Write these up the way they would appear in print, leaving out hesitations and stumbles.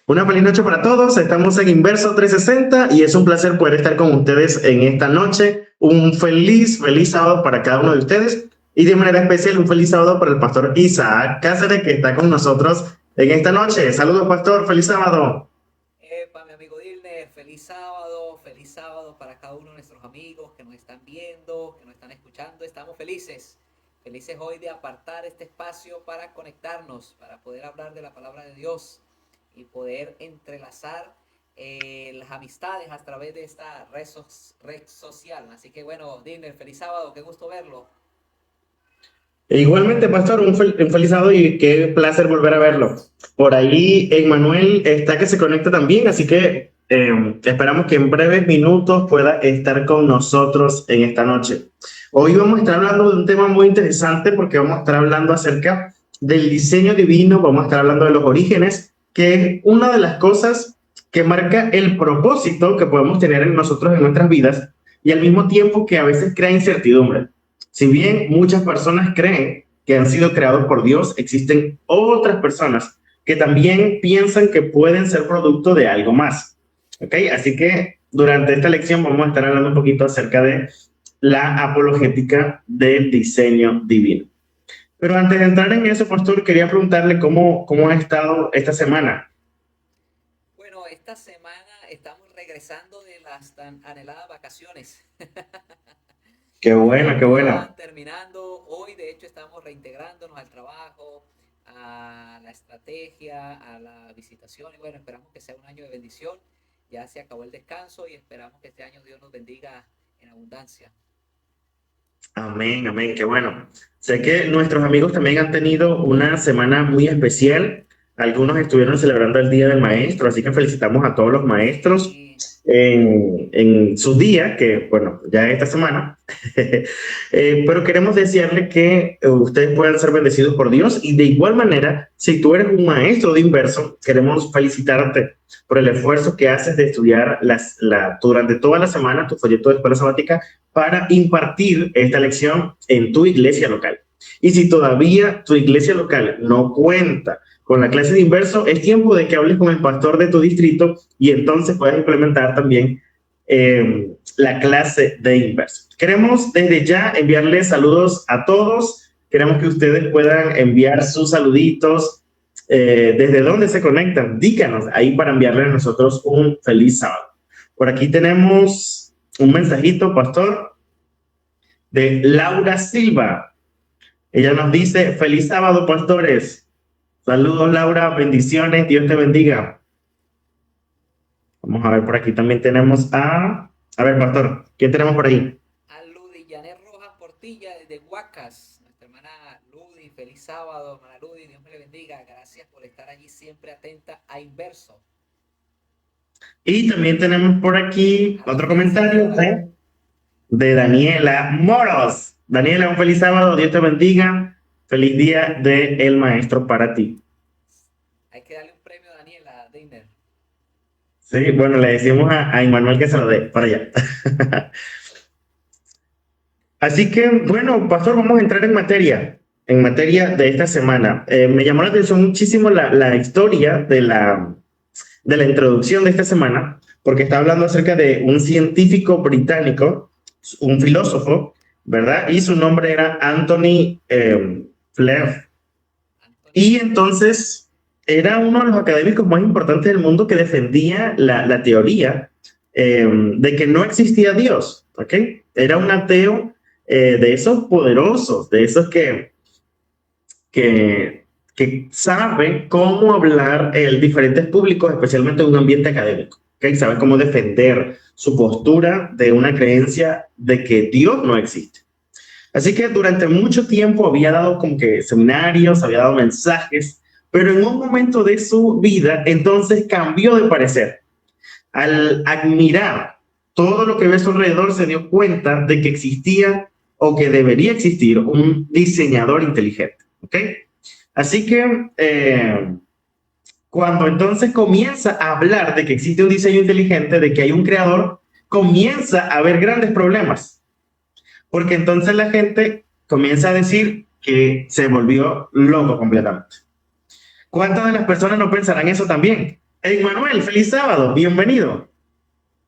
Una feliz noche para todos. Estamos en Inverso 360 y es un placer poder estar con ustedes en esta noche. Un feliz sábado para cada uno de ustedes y de manera especial un feliz sábado para el pastor Isaac Cáceres que está con nosotros en esta noche. Saludos, pastor. Feliz sábado. Mi amigo Dilner, feliz sábado para cada uno de nuestros amigos que nos están viendo, que nos están escuchando. Estamos felices hoy de apartar este espacio para conectarnos, para poder hablar de la palabra de Dios y poder entrelazar las amistades a través de esta red social. Así que bueno, Dilner, feliz sábado, qué gusto verlo. E igualmente, pastor, un feliz sábado y qué placer volver a verlo. Por ahí, Emmanuel está que se conecta también, así que esperamos que en breves minutos pueda estar con nosotros en esta noche. Hoy vamos a estar hablando de un tema muy interesante porque vamos a estar hablando acerca del diseño divino, vamos a estar hablando de los orígenes, que es una de las cosas que marca el propósito que podemos tener en nosotros en nuestras vidas y al mismo tiempo que a veces crea incertidumbre. Si bien muchas personas creen que han sido creados por Dios, existen otras personas que también piensan que pueden ser producto de algo más. ¿Ok? Así que durante esta lección vamos a estar hablando un poquito acerca de la apologética del diseño divino. Pero antes de entrar en eso, pastor, quería preguntarle cómo ha estado esta semana. Bueno, esta semana estamos regresando de las tan anheladas vacaciones. Qué buena, qué Ya buena. van terminando. Hoy, de hecho, estamos reintegrándonos al trabajo, a la estrategia, a la visitación. Y bueno, esperamos que sea un año de bendición. Ya se acabó el descanso y esperamos que este año Dios nos bendiga en abundancia. Amén, amén, qué bueno. Sé que nuestros amigos también han tenido una semana muy especial. Algunos estuvieron celebrando el Día del Maestro, así que felicitamos a todos los maestros Y en su día, que bueno, ya es esta semana. Pero queremos desearle que ustedes puedan ser bendecidos por Dios y de igual manera, si tú eres un maestro de inverso, queremos felicitarte por el esfuerzo que haces de estudiar durante toda la semana tu folleto de escuela sabática para impartir esta lección en tu iglesia local. Y si todavía tu iglesia local no cuenta con la clase de inverso, es tiempo de que hables con el pastor de tu distrito y entonces puedas implementar también la clase de inverso. Queremos desde ya enviarles saludos a todos. Queremos que ustedes puedan enviar sus saluditos. ¿Desde dónde se conectan? Díganos ahí para enviarle a nosotros un feliz sábado. Por aquí tenemos un mensajito, pastor, de Laura Silva. Ella nos dice, feliz sábado, pastores. Saludos, Laura, bendiciones, Dios te bendiga. Vamos a ver, por aquí también tenemos a ver, pastor, ¿quién tenemos por ahí? a Ludy Janet Rojas Portilla desde Huacas. Nuestra hermana Ludy, feliz sábado, hermana Ludy, Dios me le bendiga. Gracias por estar allí siempre atenta a Inverso. Y también tenemos por aquí otro Amén, comentario señora. de Daniela Moros. Daniela, un feliz sábado, Dios te bendiga. Feliz día del maestro para ti. Hay que darle un premio a Daniela Deiner. Sí, bueno, le decimos a Immanuel que se lo dé para allá. Así que, bueno, pastor, vamos a entrar en materia de esta semana. Me llamó la atención muchísimo la historia de la introducción de esta semana, porque está hablando acerca de un científico británico, un filósofo, ¿verdad? Y su nombre era Anthony Flew. Anthony Y Fleck. entonces era uno de los académicos más importantes del mundo que defendía la teoría de que no existía Dios, ¿ok? Era un ateo de esos poderosos, de esos que, que sabe cómo hablar en diferentes públicos, especialmente en un ambiente académico, ¿ok? Sabe cómo defender su postura de una creencia de que Dios no existe. Así que durante mucho tiempo había dado como que seminarios, había dado mensajes, pero en un momento de su vida entonces cambió de parecer. Al admirar todo lo que ve a su alrededor se dio cuenta de que existía o que debería existir un diseñador inteligente. ¿Ok? Así que cuando entonces comienza a hablar de que existe un diseño inteligente, de que hay un creador, comienza a haber grandes problemas porque entonces la gente comienza a decir que se volvió loco completamente. ¿Cuántas de las personas no pensarán eso también? Manuel, feliz sábado, bienvenido.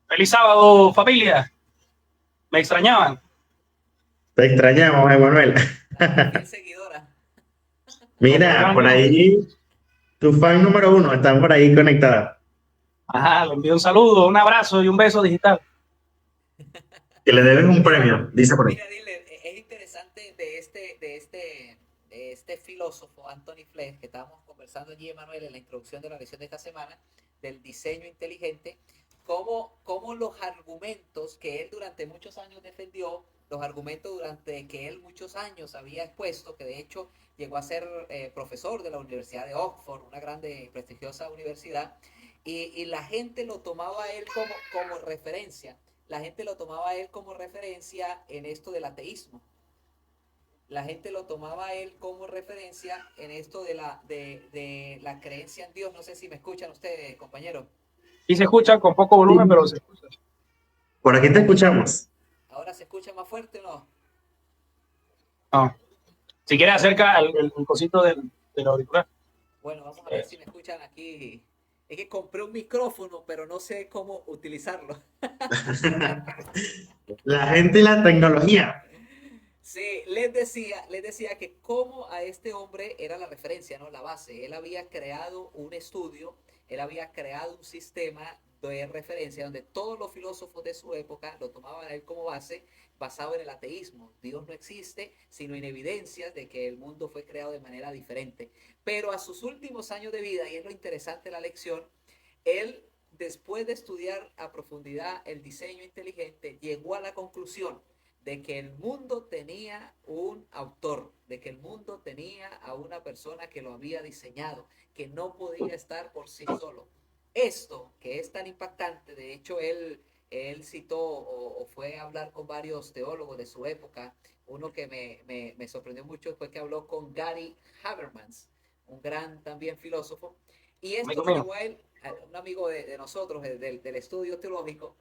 Feliz sábado, familia. Me extrañaban. Te extrañamos, Manuel. La fiel seguidora. Me Mira, extrañaban por mucho. ahí, tu fan número uno está por ahí conectada. Ajá, le envío un saludo, un abrazo y un beso digital. Que le debes un Mira, premio, dice por ahí. mira, dile, es interesante de este filósofo, Anthony Flesch, que estábamos conversando allí, Emanuel, en la introducción de la lección de esta semana, del diseño inteligente, cómo los argumentos que él durante muchos años defendió, los argumentos durante que él muchos años había expuesto, que de hecho llegó a ser profesor de la Universidad de Oxford, una grande y prestigiosa universidad, y la gente lo tomaba a él como referencia. La gente lo tomaba a él como referencia en esto del ateísmo. La gente lo tomaba a él como referencia en esto de la creencia en Dios. No sé si me escuchan ustedes, compañeros. Y se escucha con poco volumen, pero se escucha. Por aquí te escuchamos. ¿Ahora se escucha más fuerte o no? No. Si quieres acerca el cosito del auricular. Bueno, vamos a ver si me escuchan aquí. Es que compré un micrófono, pero no sé cómo utilizarlo. La gente y la tecnología. Sí, les decía que como a este hombre era la referencia, ¿no? La base. Él había creado un estudio, él había creado un sistema de referencia donde todos los filósofos de su época lo tomaban a él como base, basado en el ateísmo. Dios no existe, sino en evidencias de que el mundo fue creado de manera diferente. Pero a sus últimos años de vida, y es lo interesante de la lección, él, después de estudiar a profundidad el diseño inteligente, llegó a la conclusión de que el mundo tenía un autor, de que el mundo tenía a una persona que lo había diseñado, que no podía estar por sí solo. Esto, que es tan impactante, de hecho él citó o fue a hablar con varios teólogos de su época. Uno que me sorprendió mucho fue que habló con Gary Habermas, un gran también filósofo, y esto Amigo lo mío. llevó a él, a un amigo de nosotros, del estudio teológico.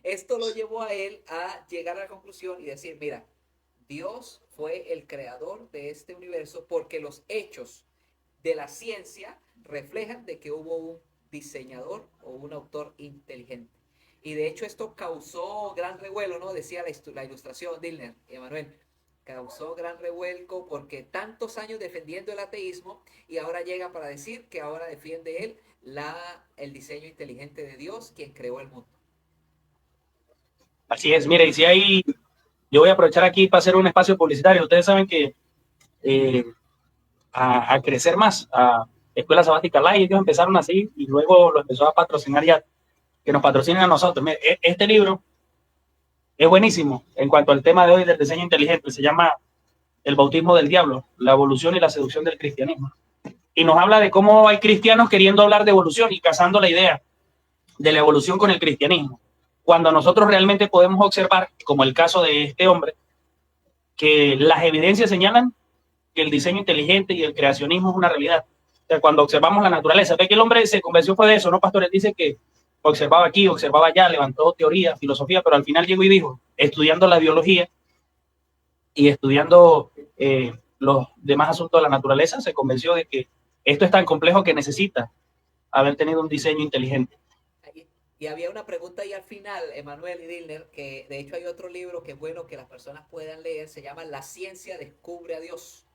Esto lo llevó a él a llegar a la conclusión y decir, mira, Dios fue el creador de este universo porque los hechos de la ciencia reflejan de que hubo un diseñador o un autor inteligente. Y de hecho esto causó gran revuelo, ¿no? Decía la ilustración, Dilner y Emanuel. Causó gran revuelco porque tantos años defendiendo el ateísmo y ahora llega para decir que ahora defiende él el diseño inteligente de Dios, quien creó el mundo. Así es, mire, y si hay, yo voy a aprovechar aquí para hacer un espacio publicitario. Ustedes saben que eh, a crecer más, a Escuela Sabática Live, ellos empezaron así y luego lo empezó a patrocinar ya, que nos patrocinen a nosotros. Mire, este libro es buenísimo en cuanto al tema de hoy del diseño inteligente. Se llama El bautismo del diablo, la evolución y la seducción del cristianismo. Y nos habla de cómo hay cristianos queriendo hablar de evolución y casando la idea de la evolución con el cristianismo. Cuando nosotros realmente podemos observar, como el caso de este hombre, que las evidencias señalan que el diseño inteligente y el creacionismo es una realidad. O sea, cuando observamos la naturaleza, ve que el hombre se convenció fue de eso, ¿no, pastores? Dice que observaba aquí, observaba allá, levantó teoría, filosofía, pero al final llegó y dijo, estudiando la biología y estudiando los demás asuntos de la naturaleza, se convenció de que esto es tan complejo que necesita haber tenido un diseño inteligente. Y había una pregunta ahí al final, Emanuel y Dilner, que de hecho hay otro libro que es bueno que las personas puedan leer, se llama La ciencia descubre a Dios.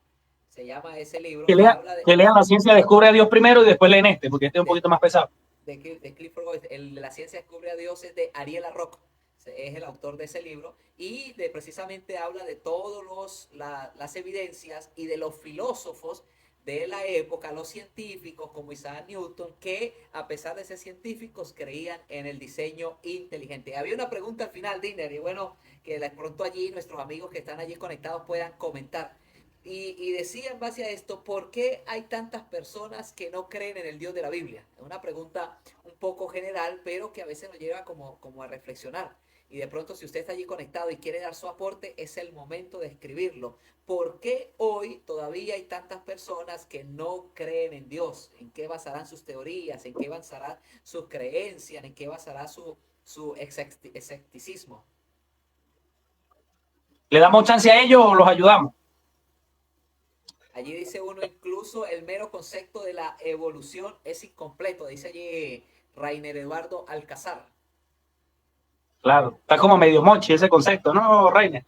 Se llama ese libro Que, y lea, habla que lean La ciencia descubre a Dios primero y después leen este, porque este es un de, poquito más pesado. de Clifford Goetz. La ciencia descubre a Dios es de Ariel Arroc, es el autor de ese libro, y precisamente habla de todas las evidencias y de los filósofos de la época, los científicos como Isaac Newton, que a pesar de ser científicos creían en el diseño inteligente. Había una pregunta al final, Diner, y bueno, que de pronto allí nuestros amigos que están allí conectados puedan comentar. Y decía en base a esto, ¿por qué hay tantas personas que no creen en el Dios de la Biblia? Es una pregunta un poco general, pero que a veces nos lleva como a reflexionar. Y de pronto, si usted está allí conectado y quiere dar su aporte, es el momento de escribirlo. ¿Por qué hoy todavía hay tantas personas que no creen en Dios? ¿En qué basarán sus teorías? ¿En qué basarán sus creencias? ¿En qué basará su escepticismo? ¿Le damos chance a ellos o los ayudamos? Allí dice uno, incluso el mero concepto de la evolución es incompleto, dice allí Rainer Eduardo Alcázar. Claro, está como medio mochi ese concepto, ¿no, Reiner?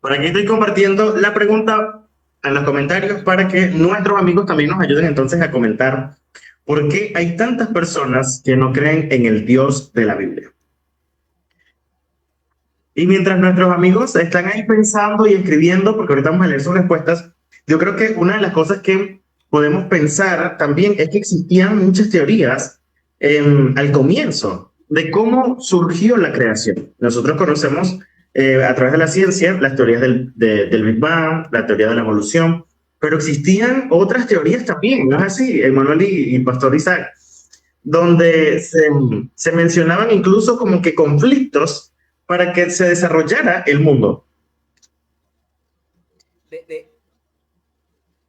Por aquí estoy compartiendo la pregunta en los comentarios para que nuestros amigos también nos ayuden entonces a comentar por qué hay tantas personas que no creen en el Dios de la Biblia. Y mientras nuestros amigos están ahí pensando y escribiendo, porque ahorita vamos a leer sus respuestas, yo creo que una de las cosas que podemos pensar también es que existían muchas teorías al comienzo de cómo surgió la creación. Nosotros conocemos a través de la ciencia las teorías del Big Bang, la teoría de la evolución, pero existían otras teorías también, ¿no es así, Emanuel y Pastor Isaac? Donde se mencionaban incluso como que conflictos para que se desarrollara el mundo. De, de,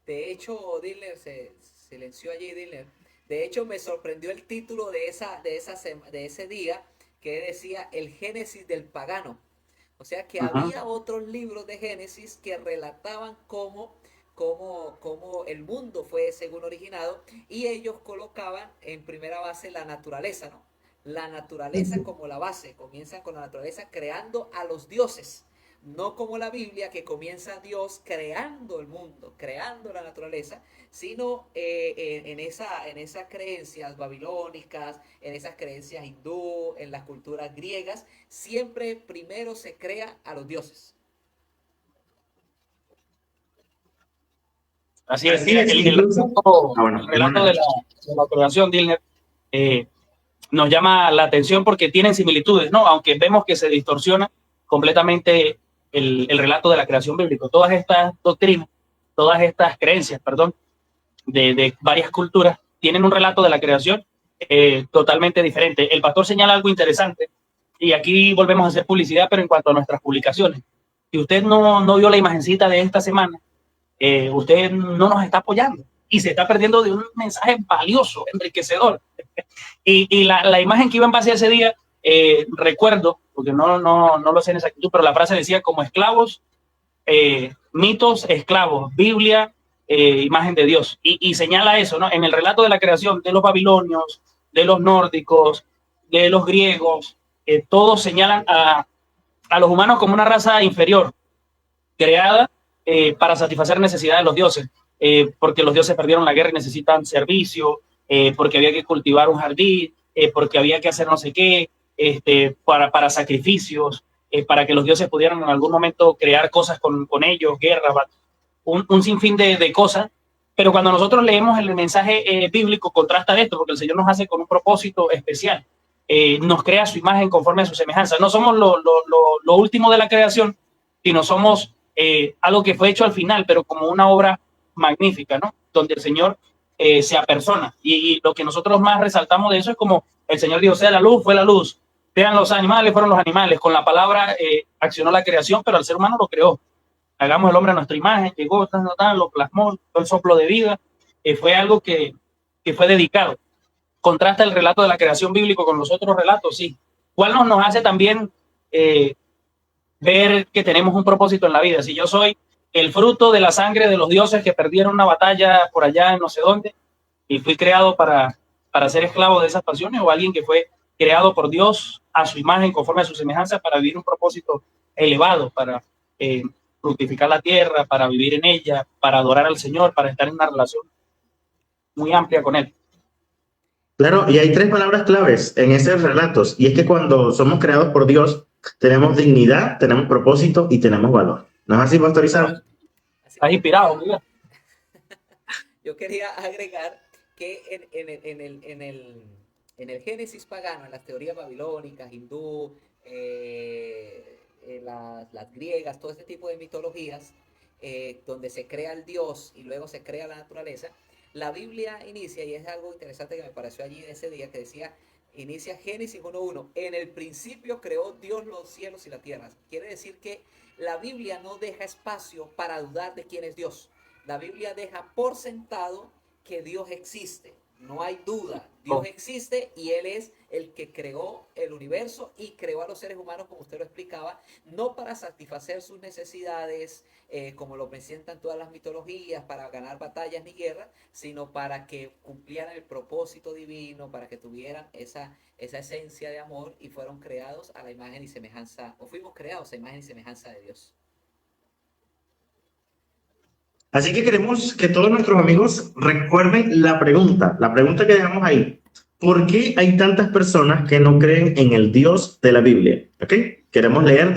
de hecho, Diller se silenció allí, Diller. De hecho, me sorprendió el título de ese día que decía El Génesis del Pagano. O sea que Ajá. había otros libros de Génesis que relataban cómo el mundo fue según originado y ellos colocaban en primera base la naturaleza, ¿no? La naturaleza como la base, comienzan con la naturaleza creando a los dioses, no como la Biblia que comienza Dios creando el mundo, creando la naturaleza, sino en esas creencias babilónicas, en esas creencias hindú, en las culturas griegas, siempre primero se crea a los dioses. Así es, Así mira, es, incluso. Ah, el bueno, relato Emanuel. de la creación, Dilner, eh, nos llama la atención porque tienen similitudes, ¿no? Aunque vemos que se distorsiona completamente el relato de la creación bíblica. Todas estas doctrinas, todas estas creencias, perdón, de varias culturas, tienen un relato de la creación totalmente diferente. El pastor señala algo interesante, y aquí volvemos a hacer publicidad, pero en cuanto a nuestras publicaciones. Si usted no vio la imagencita de esta semana, usted no nos está apoyando y se está perdiendo de un mensaje valioso, enriquecedor. Y la imagen que iba en base a ese día, recuerdo, porque no lo sé en exactitud, pero la frase decía como esclavos, mitos, esclavos, Biblia, imagen de Dios. Y señala eso, ¿no? En el relato de la creación de los babilonios, de los nórdicos, de los griegos, todos señalan a los humanos como una raza inferior, creada para satisfacer necesidades de los dioses, porque los dioses perdieron la guerra y necesitan servicio, porque había que cultivar un jardín, porque había que hacer no sé qué, para sacrificios, para que los dioses pudieran en algún momento crear cosas con ellos, guerra, un sinfín de cosas. Pero cuando nosotros leemos el mensaje bíblico, contrasta de esto, porque el Señor nos hace con un propósito especial. Nos crea su imagen conforme a su semejanza. No somos lo último de la creación, sino somos algo que fue hecho al final, pero como una obra magnífica, ¿no? Donde el Señor se apersona. Y lo que nosotros más resaltamos de eso es como el Señor dijo, sea la luz, fue la luz. Sean los animales, fueron los animales. Con la palabra accionó la creación, pero al ser humano lo creó. Hagamos el hombre a nuestra imagen, llegó, lo plasmó, todo el soplo de vida. Fue algo que fue dedicado. Contrasta el relato de la creación bíblico con los otros relatos, sí. ¿Cuál nos hace también ver que tenemos un propósito en la vida? Si yo soy el fruto de la sangre de los dioses que perdieron una batalla por allá en no sé dónde y fui creado para ser esclavo de esas pasiones, o alguien que fue creado por Dios a su imagen, conforme a su semejanza, para vivir un propósito elevado, para fructificar la tierra, para vivir en ella, para adorar al Señor, para estar en una relación muy amplia con Él. Claro, y hay tres palabras claves en esos relatos, y es que cuando somos creados por Dios, tenemos dignidad, tenemos propósito y tenemos valor. ¿No es así, pastorizado? Así ¿Estás yo inspirado? quería, Mira. yo quería agregar que en el Génesis pagano, en las teorías babilónicas, hindú, las griegas, todo este tipo de mitologías, donde se crea el Dios y luego se crea la naturaleza, la Biblia inicia, y es algo interesante que me pareció allí en ese día, que decía, inicia Génesis 1.1, en el principio creó Dios los cielos y la tierra. Quiere decir que la Biblia no deja espacio para dudar de quién es Dios. La Biblia deja por sentado que Dios existe. No hay duda. Dios existe y Él es el que creó el universo y creó a los seres humanos, como usted lo explicaba, no para satisfacer sus necesidades, como lo presentan todas las mitologías, para ganar batallas ni guerras, sino para que cumplieran el propósito divino, para que tuvieran esa esencia de amor y fueron creados a la imagen y semejanza, o fuimos creados a imagen y semejanza de Dios. Así que queremos que todos nuestros amigos recuerden la pregunta que dejamos ahí. ¿Por qué hay tantas personas que no creen en el Dios de la Biblia? ¿Ok? Queremos leer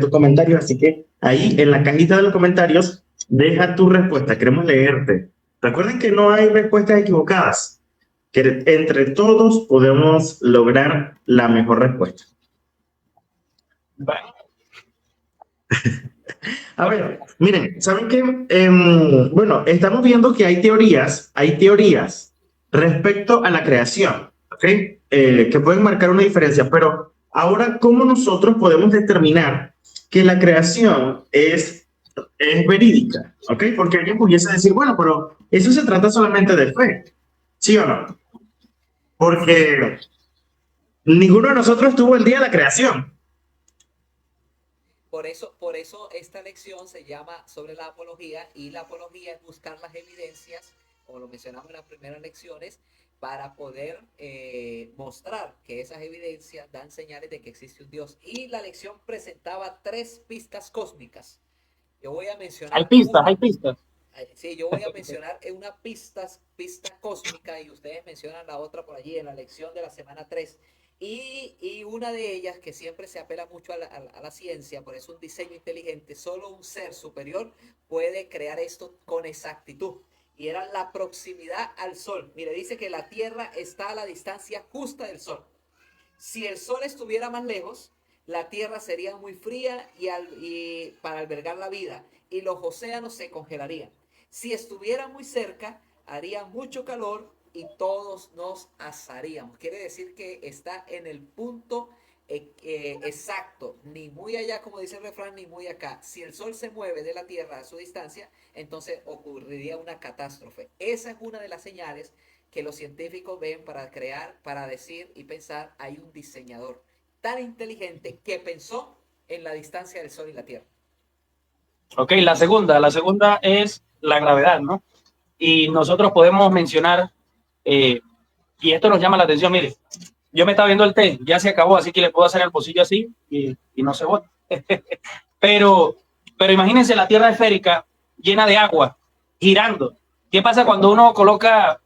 tus comentarios, así que ahí en la cajita de los comentarios deja tu respuesta, queremos leerte. Recuerden que no hay respuestas equivocadas, que entre todos podemos lograr la mejor respuesta. Bueno. A ver, miren, ¿saben qué? Bueno, estamos viendo que hay teorías respecto a la creación, ¿ok? Que pueden marcar una diferencia, pero ahora, ¿cómo nosotros podemos determinar que la creación es verídica? ¿Ok? Porque alguien pudiese decir, bueno, pero eso se trata solamente de fe, ¿sí o no? Porque ninguno de nosotros tuvo el día de la creación. Por eso esta lección se llama sobre la apología, y la apología es buscar las evidencias, como lo mencionamos en las primeras lecciones, para poder mostrar que esas evidencias dan señales de que existe un Dios. Y la lección presentaba 3 pistas cósmicas. Yo voy a mencionar... Hay pistas. Sí, yo voy a mencionar una pista cósmica y ustedes mencionan la otra por allí en la lección de la semana 3. Y una de ellas, que siempre se apela mucho a la ciencia, por eso un diseño inteligente, solo un ser superior puede crear esto con exactitud. Y era la proximidad al Sol. Mire, dice que la Tierra está a la distancia justa del Sol. Si el Sol estuviera más lejos, la Tierra sería muy fría y para albergar la vida, y los océanos se congelarían. Si estuviera muy cerca, haría mucho calor y todos nos asaríamos. Quiere decir que está en el punto exacto, ni muy allá, como dice el refrán, ni muy acá. Si el Sol se mueve de la Tierra a su distancia, entonces ocurriría una catástrofe. Esa es una de las señales que los científicos ven para crear, para decir y pensar, hay un diseñador tan inteligente que pensó en la distancia del Sol y la Tierra. Ok, la segunda es la gravedad, ¿no? Y nosotros podemos mencionar, y esto nos llama la atención, mire, yo me estaba viendo el té, ya se acabó, así que le puedo hacer el pocillo así y no se bota. pero imagínense la Tierra esférica llena de agua, girando. ¿Qué pasa cuando uno coloca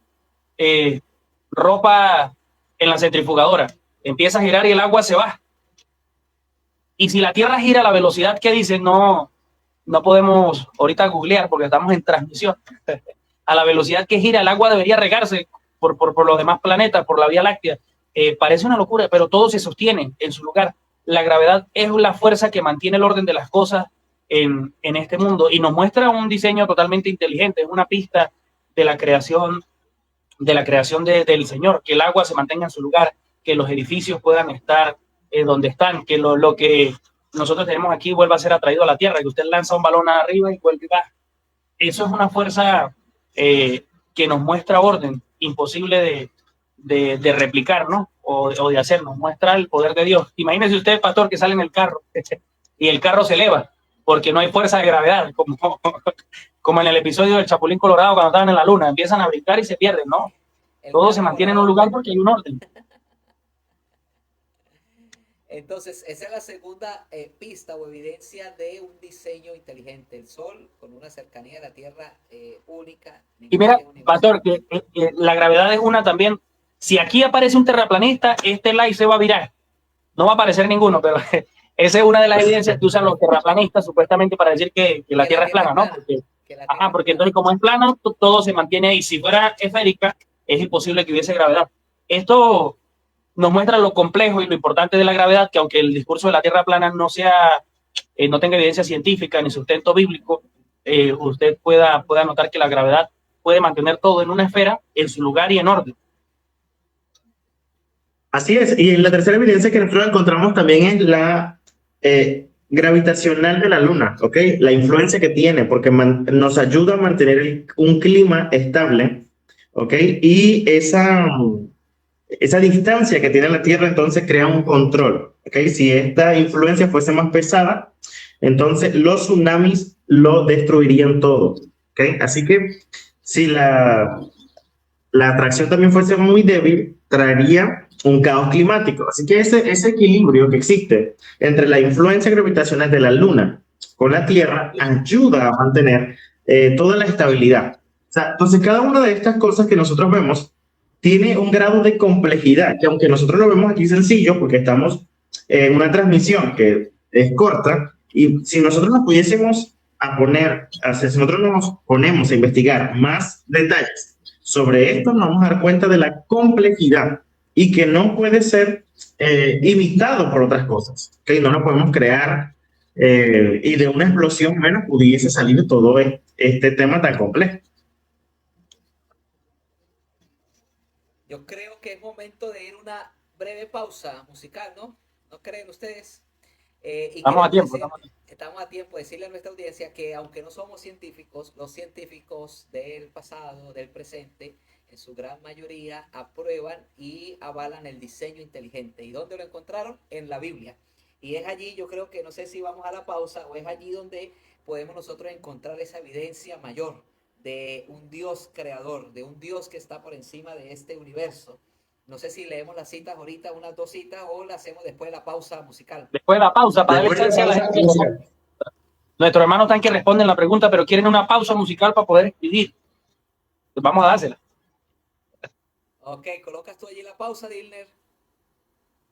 ropa en la centrifugadora? Empieza a girar y el agua se va. Y si la Tierra gira a la velocidad que dice, no podemos ahorita googlear porque estamos en transmisión. A la velocidad que gira el agua debería regarse por los demás planetas, por la Vía Láctea. Parece una locura, pero todo se sostiene en su lugar. La gravedad es la fuerza que mantiene el orden de las cosas en este mundo y nos muestra un diseño totalmente inteligente, es una pista de la creación del Señor, que el agua se mantenga en su lugar, que los edificios puedan estar donde están, que lo que nosotros tenemos aquí vuelva a ser atraído a la Tierra, que usted lanza un balón arriba y vuelve y va. Eso es una fuerza que nos muestra orden, imposible de replicar, ¿no? O de hacer, nos muestra el poder de Dios. Imagínese usted, pastor, que sale en el carro y el carro se eleva porque no hay fuerza de gravedad, como en el episodio del Chapulín Colorado cuando estaban en la luna, empiezan a brincar y se pierden, ¿no? Todo se mantiene en un lugar porque hay un orden. Entonces, esa es la segunda pista o evidencia de un diseño inteligente. El Sol con una cercanía a la Tierra única. Y mira, pastor, que la gravedad es una también. Si aquí aparece un terraplanista, este live se va a virar. No va a aparecer ninguno, pero esa es una de las evidencias que usan los terraplanistas supuestamente para decir que la Tierra es plana, ¿no? Porque entonces como es plano, todo se mantiene ahí. Si fuera esférica, es imposible que hubiese gravedad. Esto nos muestra lo complejo y lo importante de la gravedad, que aunque el discurso de la Tierra plana no tenga evidencia científica ni sustento bíblico, usted pueda notar que la gravedad puede mantener todo en una esfera, en su lugar y en orden. Así es, y la tercera evidencia que nosotros encontramos también es la gravitacional de la Luna, ¿ok? La influencia que tiene, porque nos ayuda a mantener un clima estable ¿ok? Y esa distancia que tiene la Tierra entonces crea un control, ¿ok? Si esta influencia fuese más pesada, entonces los tsunamis lo destruirían todo, ¿ok? Así que si la atracción también fuese muy débil, traería un caos climático. Así que ese equilibrio que existe entre la influencia gravitacional de la Luna con la Tierra ayuda a mantener toda la estabilidad. O sea, entonces, cada una de estas cosas que nosotros vemos tiene un grado de complejidad que, aunque nosotros lo vemos aquí sencillo, porque estamos en una transmisión que es corta, y si nosotros nos pudiésemos a poner, si nosotros nos ponemos a investigar más detalles sobre esto, nos vamos a dar cuenta de la complejidad y que no puede ser imitado por otras cosas. ¿Okay? No lo podemos crear y de una explosión menos pudiese salir todo este tema tan complejo. Yo creo que es momento de ir a una breve pausa musical, ¿no? ¿No creen ustedes? Y Estamos a queremos tiempo, decir, estamos a tiempo de decirle a nuestra audiencia que aunque no somos científicos, los científicos del pasado, del presente, en su gran mayoría aprueban y avalan el diseño inteligente. ¿Y dónde lo encontraron? En la Biblia. Y es allí, yo creo que no sé si vamos a la pausa o es allí donde podemos nosotros encontrar esa evidencia mayor de un Dios creador, de un Dios que está por encima de este universo. No sé si leemos las citas ahorita, unas 2 citas, o las hacemos después de la pausa musical. después de la pausa, para darle Después de chance la a la pausa gente. musical. Nuestros hermanos están que responden la pregunta, pero quieren una pausa musical para poder escribir. Pues vamos a dársela. Ok, colocas tú allí la pausa, Dilner.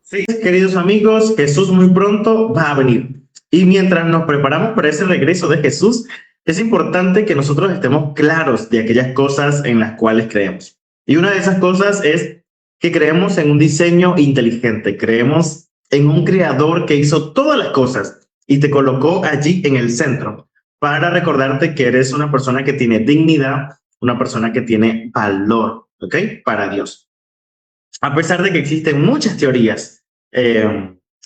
Sí, queridos amigos, Jesús muy pronto va a venir. Y mientras nos preparamos para ese regreso de Jesús, es importante que nosotros estemos claros de aquellas cosas en las cuales creemos. Y una de esas cosas es que creemos en un diseño inteligente, creemos en un creador que hizo todas las cosas y te colocó allí en el centro para recordarte que eres una persona que tiene dignidad, una persona que tiene valor, ¿ok? Para Dios. A pesar de que existen muchas teorías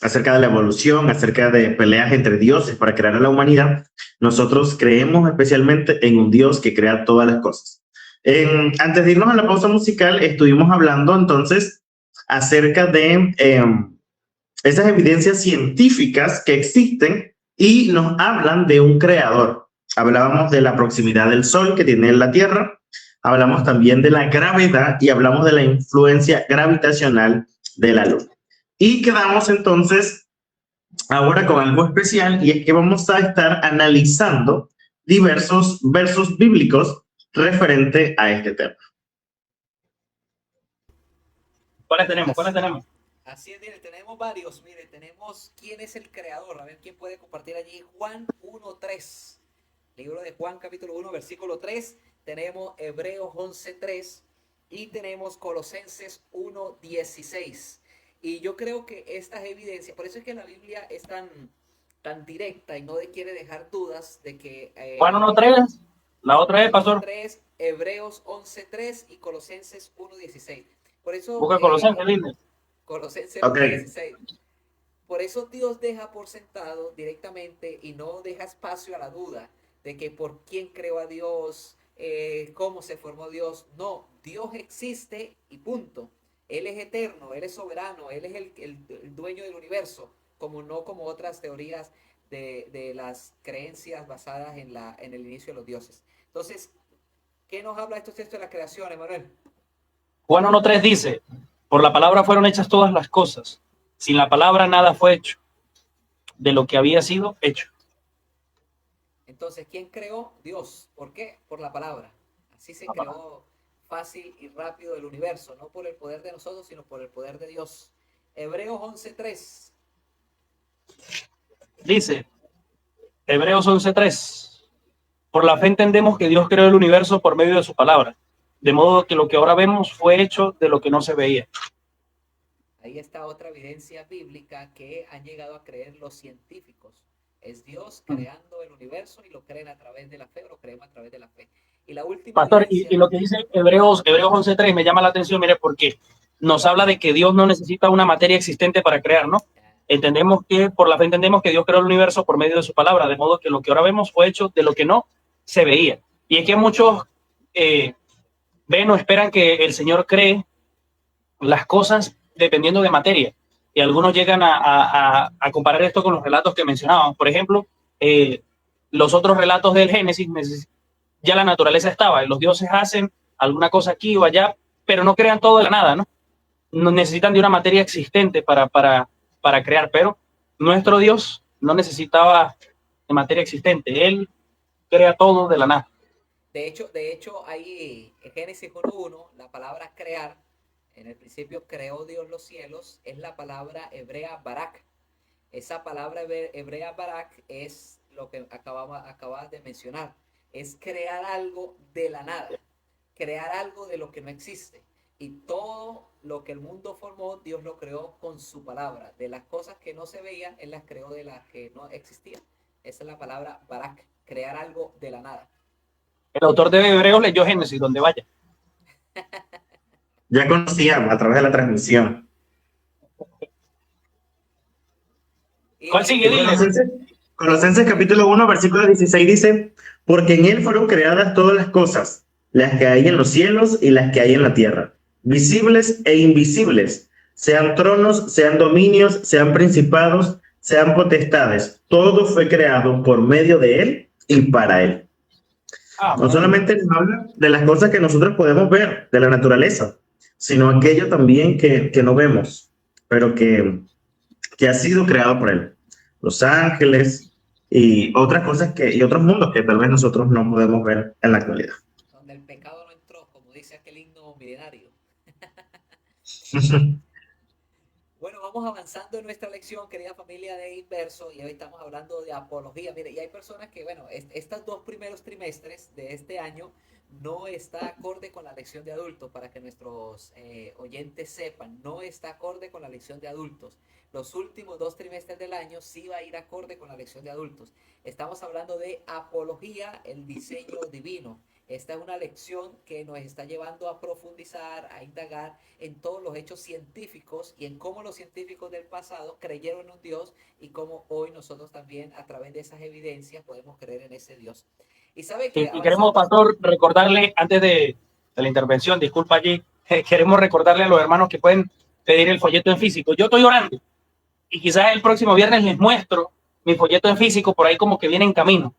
acerca de la evolución, acerca de peleas entre dioses para crear a la humanidad, nosotros creemos especialmente en un Dios que crea todas las cosas. Antes de irnos a la pausa musical, estuvimos hablando entonces acerca de esas evidencias científicas que existen y nos hablan de un creador. Hablábamos de la proximidad del Sol que tiene la Tierra, hablamos también de la gravedad y hablamos de la influencia gravitacional de la Luna. Y quedamos entonces ahora con algo especial, y es que vamos a estar analizando diversos versos bíblicos referente a este tema. ¿Cuáles tenemos? ¿Cuáles tenemos? Así es, mire, tenemos varios. Mire, tenemos quién es el creador. A ver quién puede compartir allí. Juan 1:3. Libro de Juan, capítulo 1, versículo 3. Tenemos Hebreos 11:3. Y tenemos Colosenses 1:16. Y yo creo que estas evidencias, por eso es que la Biblia es tan directa y no quiere dejar dudas de que Juan 1:3, la otra es, pastor. 3, Hebreos 11:3 y Colosenses 1:16. Por eso Busca Colosenses, Dilner. Colosenses Okay. 1:16. Por eso Dios deja por sentado directamente y no deja espacio a la duda de que por quién creó a Dios, cómo se formó Dios. No, Dios existe y punto. Él es eterno, Él es soberano, Él es el dueño del universo, no como otras teorías de las creencias basadas en el inicio de los dioses. Entonces, ¿qué nos habla estos textos de la creación, Emanuel? Juan 1:3 dice, por la palabra fueron hechas todas las cosas. Sin la palabra nada fue hecho de lo que había sido hecho. Entonces, ¿quién creó? Dios. ¿Por qué? Por la palabra. Así se creó fácil y rápido el universo, no por el poder de nosotros, sino por el poder de Dios. Hebreos 11:3. Dice, Hebreos 11:3, por la fe entendemos que Dios creó el universo por medio de su palabra, de modo que lo que ahora vemos fue hecho de lo que no se veía. Ahí está otra evidencia bíblica que han llegado a creer los científicos. Es Dios creando el universo y lo creen a través de la fe, o lo creemos a través de la fe. Y la última Pastor, y lo que dice Hebreos 11:3 me llama la atención, mire, porque nos habla de que Dios no necesita una materia existente para crear, ¿no? Entendemos que, por la fe entendemos que Dios creó el universo por medio de su palabra, de modo que lo que ahora vemos fue hecho de lo que no se veía. Y es que muchos ven o esperan que el Señor cree las cosas dependiendo de materia. Y algunos llegan a comparar esto con los relatos que mencionábamos. Por ejemplo, los otros relatos del Génesis, ya la naturaleza estaba, y los dioses hacen alguna cosa aquí o allá, pero no crean todo de la nada, ¿no? No necesitan de una materia existente para crear, pero nuestro Dios no necesitaba de materia existente. Él crea todo de la nada. De hecho, ahí en Génesis 1.1, la palabra crear, en el principio creó Dios los cielos, es la palabra hebrea barak. Esa palabra hebrea barak es lo que acabas de mencionar. Es crear algo de la nada, crear algo de lo que no existe. Y todo lo que el mundo formó, Dios lo creó con su palabra. De las cosas que no se veían, Él las creó de las que no existían. Esa es la palabra barak, crear algo de la nada. El autor de Hebreos leyó Génesis, donde vaya. Ya conocíamos a través de la transmisión. ¿Cuál sigue? Colosenses capítulo 1, versículo 16 dice, porque en él fueron creadas todas las cosas, las que hay en los cielos y las que hay en la tierra, visibles e invisibles, sean tronos, sean dominios, sean principados, sean potestades. Todo fue creado por medio de él y para él. No solamente nos habla de las cosas que nosotros podemos ver, de la naturaleza, sino aquello también que no vemos, pero que ha sido creado por él. Los ángeles y otras cosas y otros mundos que tal vez nosotros no podemos ver en la actualidad. Donde el pecado no entró, como dice aquel himno milenario. Bueno, vamos avanzando en nuestra lección, querida familia de Inverso, y hoy estamos hablando de apología. Mire, y hay personas que, bueno, estos 2 primeros trimestres de este año no está acorde con la lección de adultos, para que nuestros oyentes sepan, no está acorde con la lección de adultos. Los últimos 2 trimestres del año sí va a ir acorde con la lección de adultos. Estamos hablando de apología, el diseño divino. Esta es una lección que nos está llevando a profundizar, a indagar en todos los hechos científicos y en cómo los científicos del pasado creyeron en un Dios y cómo hoy nosotros también a través de esas evidencias podemos creer en ese Dios. Y sabe que y queremos, pastor, recordarle antes de la intervención, disculpa allí, queremos recordarle a los hermanos que pueden pedir el folleto en físico. Yo estoy orando y quizás el próximo viernes les muestro mi folleto en físico, por ahí como que viene en camino.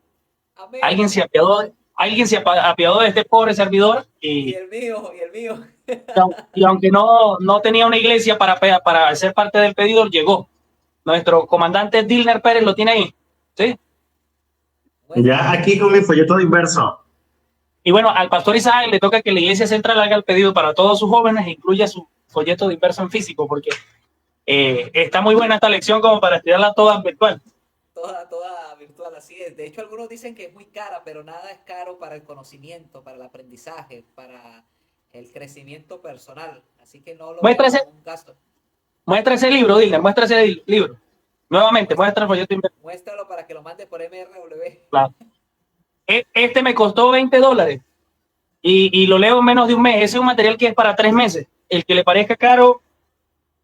Amén. Alguien se apiadó de este pobre servidor y el mío. Y aunque no tenía una iglesia para ser parte del pedido, llegó. Nuestro comandante Dilner Pérez lo tiene ahí, ¿sí? Ya aquí con mi folleto de Inverso. Y bueno, al pastor Isaac le toca que la iglesia central haga el pedido para todos sus jóvenes e incluya su folleto de Inverso en físico, porque está muy buena esta lección como para estudiarla toda virtual. Toda virtual, así es. De hecho, algunos dicen que es muy cara, pero nada es caro para el conocimiento, para el aprendizaje, para el crecimiento personal. Así que no lo vean como un gasto. Muestra ese libro, Dilner, muestra ese libro. Nuevamente, muestra el folleto Inverso. Muéstralo para que lo mande por MRW. Claro. Este me costó $20 y lo leo en menos de un mes. Ese es un material que es para 3 meses. El que le parezca caro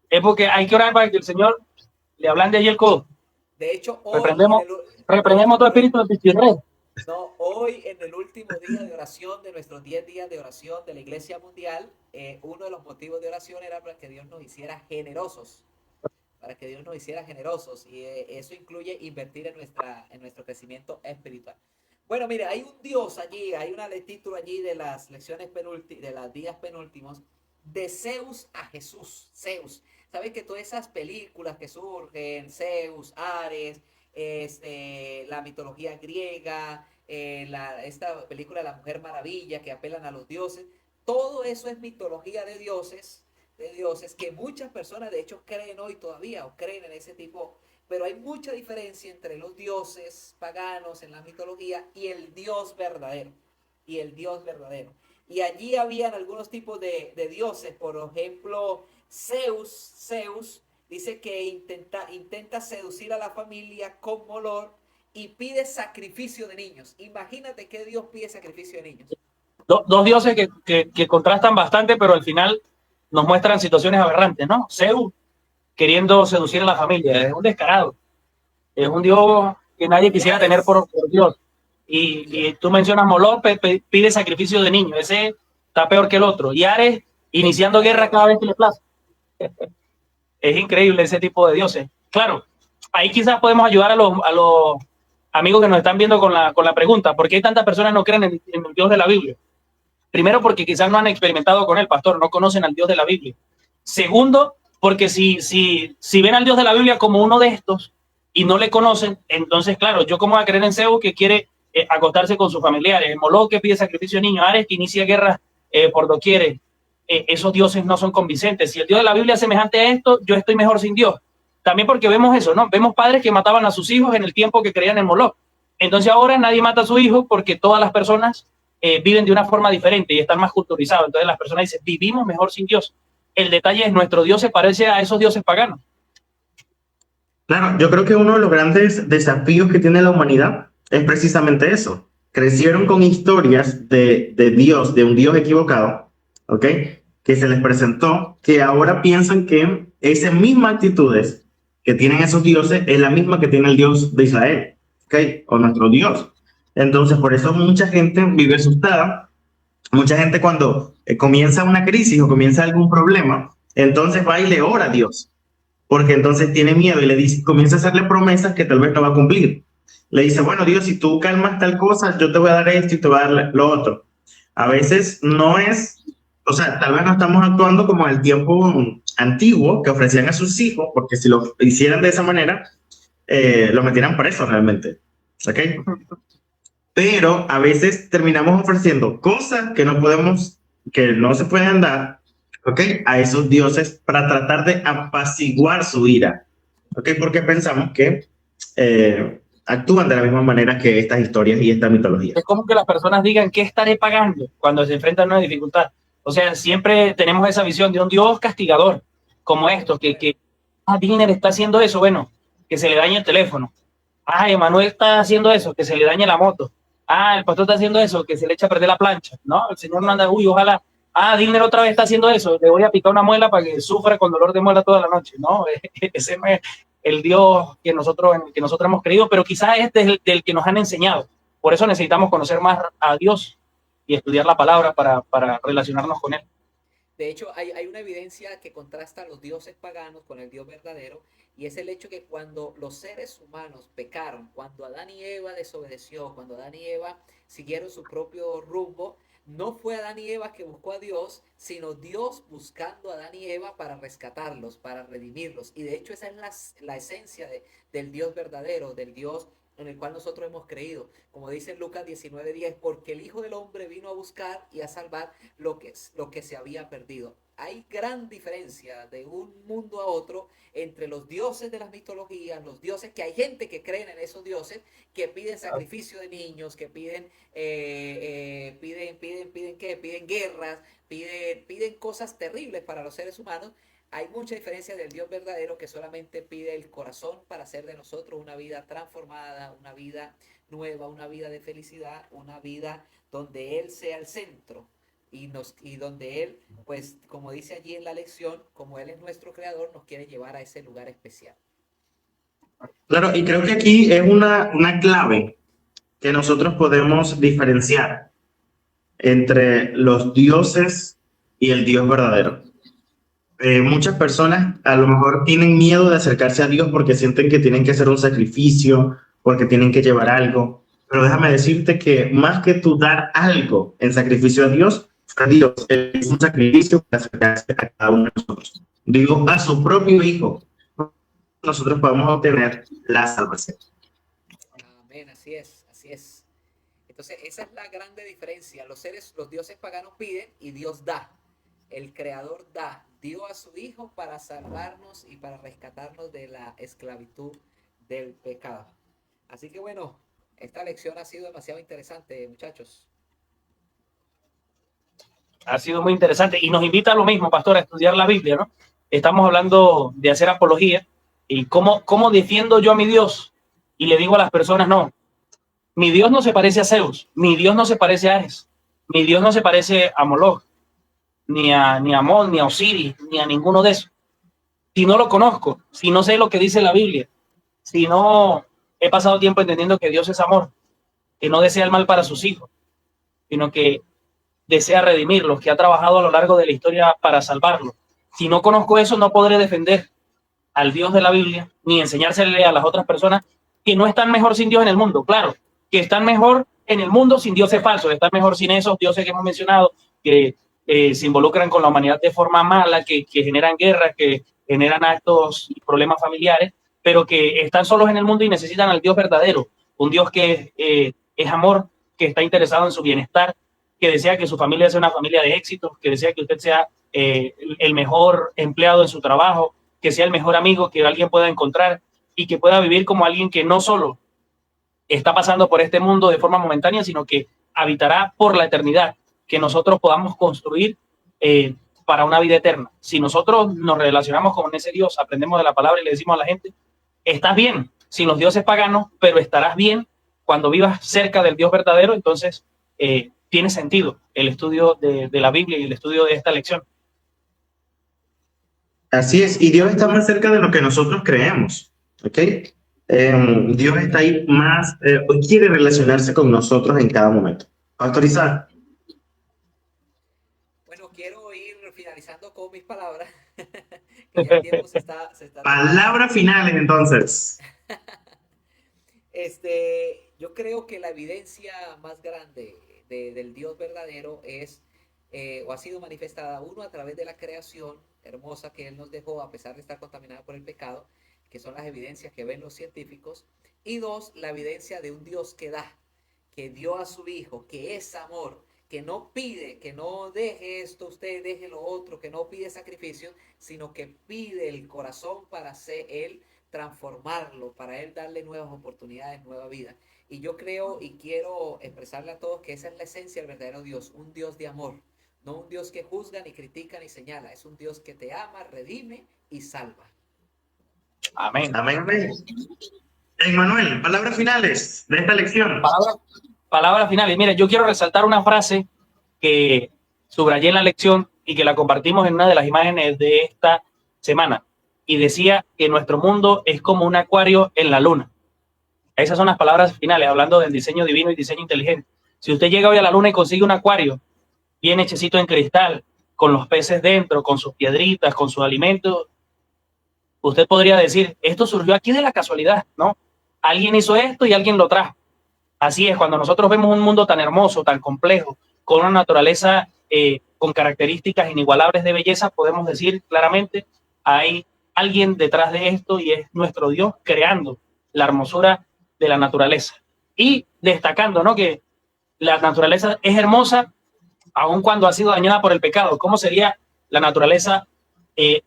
es porque hay que orar para que el Señor le ablande allí el codo. De hecho, hoy reprendemos todo espíritu de pichirre. No, hoy en el último día de oración de nuestros 10 días de oración de la Iglesia Mundial, uno de los motivos de oración era para que Dios nos hiciera generosos. Para que Dios nos hiciera generosos. Y eso incluye invertir en nuestro crecimiento espiritual. Bueno, mire, hay un Dios allí, hay un título allí de las lecciones de los días penúltimos, de Zeus a Jesús. Zeus. ¿Saben que todas esas películas que surgen, Zeus, Ares, la mitología griega, esta película de la Mujer Maravilla que apelan a los dioses, todo eso es mitología de dioses que muchas personas de hecho creen hoy todavía o creen en ese tipo, pero hay mucha diferencia entre los dioses paganos en la mitología y el Dios verdadero. Y allí habían algunos tipos de dioses, por ejemplo, Zeus dice que intenta seducir a la familia con Molor y pide sacrificio de niños. Imagínate que Dios pide sacrificio de niños. Dos dioses que contrastan bastante, pero al final nos muestran situaciones aberrantes, ¿no? Zeus queriendo seducir a la familia, es un descarado. Es un dios que nadie quisiera tener por Dios. Y tú mencionas Molor, pide sacrificio de niños. Ese está peor que el otro. Y Ares iniciando guerra cada vez que le place. Es increíble ese tipo de dioses. Claro, ahí quizás podemos ayudar a los amigos que nos están viendo con la pregunta. ¿Por qué tantas personas no creen en el Dios de la Biblia? Primero, porque quizás no han experimentado con él, pastor, no conocen al Dios de la Biblia. Segundo, porque si ven al Dios de la Biblia como uno de estos y no le conocen, entonces, claro, yo cómo voy a creer en Zeus que quiere acostarse con sus familiares, Moloch que pide sacrificio de niños, Ares que inicia guerra por doquier. Esos dioses no son convincentes. Si el Dios de la Biblia es semejante a esto, yo estoy mejor sin Dios. También porque vemos eso, ¿no? Vemos padres que mataban a sus hijos en el tiempo que creían en Moloch. Entonces ahora nadie mata a su hijo porque todas las personas viven de una forma diferente y están más culturizados. Entonces las personas dicen, vivimos mejor sin Dios. El detalle es, nuestro Dios se parece a esos dioses paganos. Claro, yo creo que uno de los grandes desafíos que tiene la humanidad es precisamente eso. Crecieron con historias de Dios, de un Dios equivocado, ¿ok? Que se les presentó, que ahora piensan que esas mismas actitudes que tienen esos dioses es la misma que tiene el Dios de Israel, ¿ok? O nuestro Dios. Entonces, por eso mucha gente vive asustada. Mucha gente cuando comienza una crisis o comienza algún problema, entonces va y le ora a Dios, porque entonces tiene miedo y le dice, comienza a hacerle promesas que tal vez no va a cumplir. Le dice, bueno, Dios, si tú calmas tal cosa, yo te voy a dar esto y te voy a dar lo otro. A veces no es, o sea, tal vez no estamos actuando como en el tiempo antiguo que ofrecían a sus hijos, porque si lo hicieran de esa manera, lo metieran preso realmente. ¿Ok? Pero a veces terminamos ofreciendo cosas que no podemos, que no se pueden dar, ¿ok? A esos dioses para tratar de apaciguar su ira, ¿ok? Porque pensamos que actúan de la misma manera que estas historias y esta mitología. Es como que las personas digan, ¿qué estaré pagando cuando se enfrentan a una dificultad? O sea, siempre tenemos esa visión de un Dios castigador, como esto, que Diner está haciendo eso, bueno, que se le dañe el teléfono. Emanuel está haciendo eso, que se le dañe la moto. El pastor está haciendo eso, que se le echa a perder la plancha. No, el Señor no anda, ojalá. Diner otra vez está haciendo eso, le voy a picar una muela para que sufra con dolor de muela toda la noche. No, ese no es el Dios que nosotros hemos creído, pero quizás este es del que nos han enseñado. Por eso necesitamos conocer más a Dios y estudiar la palabra para relacionarnos con él. De hecho, hay una evidencia que contrasta a los dioses paganos con el Dios verdadero, y es el hecho que cuando los seres humanos pecaron, cuando Adán y Eva desobedeció, cuando Adán y Eva siguieron su propio rumbo, no fue Adán y Eva que buscó a Dios, sino Dios buscando a Adán y Eva para rescatarlos, para redimirlos. Y de hecho esa es la esencia del Dios verdadero, del Dios en el cual nosotros hemos creído. Como dice Lucas 19:10, porque el Hijo del Hombre vino a buscar y a salvar lo que se había perdido. Hay gran diferencia de un mundo a otro entre los dioses de las mitologías, los dioses que hay gente que creen en esos dioses, que piden sacrificio de niños, que piden guerras, piden cosas terribles para los seres humanos. Hay mucha diferencia del Dios verdadero, que solamente pide el corazón para hacer de nosotros una vida transformada, una vida nueva, una vida de felicidad, una vida donde Él sea el centro y donde Él, pues como dice allí en la lección, como Él es nuestro creador, nos quiere llevar a ese lugar especial. Claro, y creo que aquí es una clave que nosotros podemos diferenciar entre los dioses y el Dios verdadero. Muchas personas a lo mejor tienen miedo de acercarse a Dios porque sienten que tienen que hacer un sacrificio, porque tienen que llevar algo. Pero déjame decirte que más que tú dar algo en sacrificio a Dios es un sacrificio para acercarse a cada uno de nosotros. Digo, a su propio Hijo, nosotros podemos obtener la salvación. Amén, así es, así es. Entonces, esa es la grande diferencia. Los dioses paganos piden y Dios da. El Creador dio a su Hijo para salvarnos y para rescatarnos de la esclavitud del pecado. Así que bueno, esta lección ha sido demasiado interesante, muchachos. Ha sido muy interesante y nos invita a lo mismo, pastor, a estudiar la Biblia, ¿no? Estamos hablando de hacer apología y cómo defiendo yo a mi Dios y le digo a las personas, no, mi Dios no se parece a Zeus, mi Dios no se parece a Ares, mi Dios no se parece a Moloch, ni a Amón, ni a Osiris, ni a ninguno de esos. Si no lo conozco, si no sé lo que dice la Biblia, si no he pasado tiempo entendiendo que Dios es amor, que no desea el mal para sus hijos, sino que desea redimirlos, que ha trabajado a lo largo de la historia para salvarlos. Si no conozco eso, no podré defender al Dios de la Biblia, ni enseñársele a las otras personas que no están mejor sin Dios en el mundo. Claro, que están mejor en el mundo sin dioses falsos, están mejor sin esos dioses que hemos mencionado, que se involucran con la humanidad de forma mala, que generan guerras, que generan actos y problemas familiares, pero que están solos en el mundo y necesitan al Dios verdadero, un Dios que es amor, que está interesado en su bienestar, que desea que su familia sea una familia de éxito, que desea que usted sea el mejor empleado en su trabajo, que sea el mejor amigo que alguien pueda encontrar y que pueda vivir como alguien que no solo está pasando por este mundo de forma momentánea, sino que habitará por la eternidad, que nosotros podamos construir para una vida eterna. Si nosotros nos relacionamos con ese Dios, aprendemos de la palabra y le decimos a la gente, estás bien sin los dioses paganos, pero estarás bien cuando vivas cerca del Dios verdadero, entonces tiene sentido el estudio de la Biblia y el estudio de esta lección. Así es, y Dios está más cerca de lo que nosotros creemos, ¿ok? Dios está ahí más, quiere relacionarse con nosotros en cada momento. Pastor Isaac. Bueno, quiero ir finalizando con mis palabras. Que ya el tiempo se está Palabras finales, entonces. Yo creo que la evidencia más grande del Dios verdadero es, o ha sido manifestada, uno, a través de la creación hermosa que Él nos dejó, a pesar de estar contaminada por el pecado, que son las evidencias que ven los científicos, y dos, la evidencia de un Dios que da, que dio a su Hijo, que es amor, que no pide, que no deje esto, usted deje lo otro, que no pide sacrificio, sino que pide el corazón para Él transformarlo, para Él darle nuevas oportunidades, nueva vida. Y yo creo y quiero expresarle a todos que esa es la esencia del verdadero Dios, un Dios de amor, no un Dios que juzga, ni critica, ni señala, es un Dios que te ama, redime y salva. Amén. Amén, amén. Emmanuel, palabras finales de esta lección. Palabras finales. Mire, yo quiero resaltar una frase que subrayé en la lección y que la compartimos en una de las imágenes de esta semana. Y decía que nuestro mundo es como un acuario en la luna. Esas son las palabras finales, hablando del diseño divino y diseño inteligente. Si usted llega hoy a la luna y consigue un acuario bien hechecito en cristal, con los peces dentro, con sus piedritas, con sus alimentos, usted podría decir, esto surgió aquí de la casualidad, ¿no? Alguien hizo esto y alguien lo trajo. Así es, cuando nosotros vemos un mundo tan hermoso, tan complejo, con una naturaleza con características inigualables de belleza, podemos decir claramente, hay alguien detrás de esto y es nuestro Dios creando la hermosura de la naturaleza. Y destacando, ¿no?, que la naturaleza es hermosa aun cuando ha sido dañada por el pecado. ¿Cómo sería la naturaleza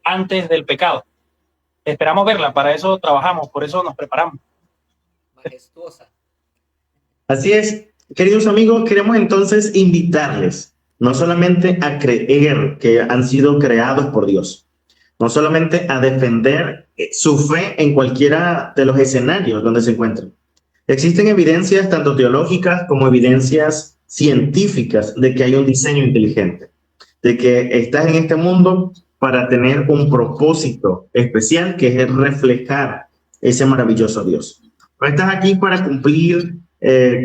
antes del pecado? Esperamos verla, para eso trabajamos, por eso nos preparamos. Majestuosa. Así es, queridos amigos, queremos entonces invitarles no solamente a creer que han sido creados por Dios, no solamente a defender su fe en cualquiera de los escenarios donde se encuentren. Existen evidencias tanto teológicas como evidencias científicas de que hay un diseño inteligente, de que estás en este mundo para tener un propósito especial que es reflejar ese maravilloso Dios. No estás aquí para cumplir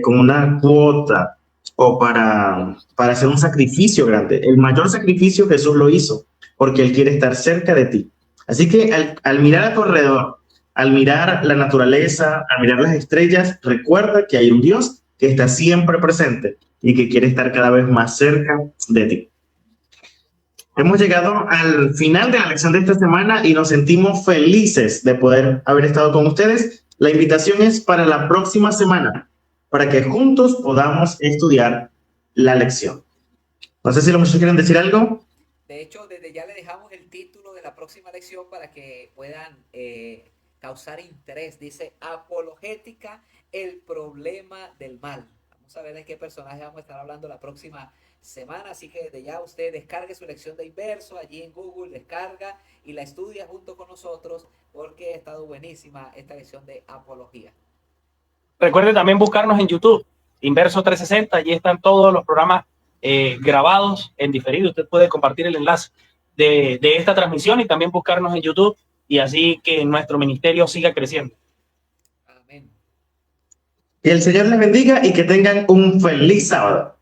con una cuota o para hacer un sacrificio grande. El mayor sacrificio Jesús lo hizo porque Él quiere estar cerca de ti. Así que al mirar a tu alrededor, al mirar la naturaleza, al mirar las estrellas, recuerda que hay un Dios que está siempre presente y que quiere estar cada vez más cerca de ti. Hemos llegado al final de la lección de esta semana y nos sentimos felices de poder haber estado con ustedes. La invitación es para la próxima semana, para que juntos podamos estudiar la lección. No sé si los muchachos quieren decir algo. De hecho, desde ya le dejamos el título de la próxima lección para que puedan causar interés. Dice, apologética, el problema del mal. Vamos a ver de qué personaje vamos a estar hablando la próxima semana, así que desde ya usted descargue su lección de Inverso allí en Google, descarga y la estudia junto con nosotros porque ha estado buenísima esta lección de apología. Recuerden también buscarnos en YouTube, Inverso 360, allí están todos los programas grabados en diferido. Usted puede compartir el enlace de esta transmisión y también buscarnos en YouTube y así que nuestro ministerio siga creciendo. Amén. Que el Señor les bendiga y que tengan un feliz sábado.